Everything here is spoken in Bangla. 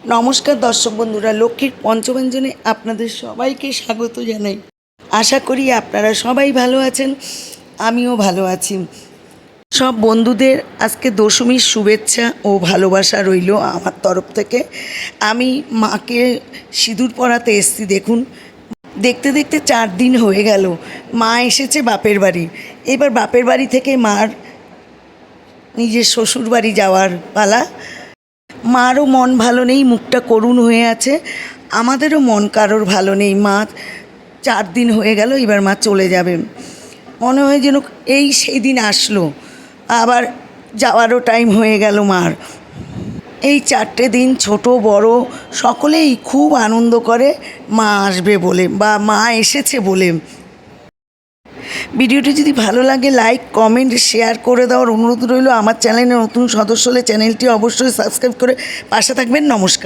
নমস্কার দর্শক বন্ধুরা, লক্ষ্মীর পঞ্চব্যঞ্জনে আপনাদের সবাইকে স্বাগত জানাই। আশা করি আপনারা সবাই ভালো আছেন, আমিও ভালো আছি। সব বন্ধুদের আজকে দশমীর শুভেচ্ছা ও ভালোবাসা রইল আমার তরফ থেকে। আমি মাকে সিঁদুর পরাতে এসেছি। দেখুন, দেখতে দেখতে 4 দিন হয়ে গেল মা এসেছে বাপের বাড়ি। এবার বাপের বাড়ি থেকে মার নিজের শ্বশুর বাড়ি যাওয়ার পালা। মারও মন ভালো নেই, মুখটা করুণ হয়ে আছে। আমাদেরও মন কারোর ভালো নেই। মা 4 দিন হয়ে গেল, এবার মা চলে যাবে। মনে হয় যেন এই সেই দিন আসলো, আবার যাওয়ারও টাইম হয়ে গেল মার। এই 4টে দিন ছোট বড় সকলেই খুব আনন্দ করে মা আসবে বলে বা মা এসেছে বলে। ভিডিওটি যদি ভালো লাগে লাইক কমেন্ট শেয়ার করে দেওয়ার অনুরোধ রইল। আমার চ্যানেলে নতুন সদস্য হলে চ্যানেলটি অবশ্যই সাবস্ক্রাইব করে পাশে থাকবেন। নমস্কার।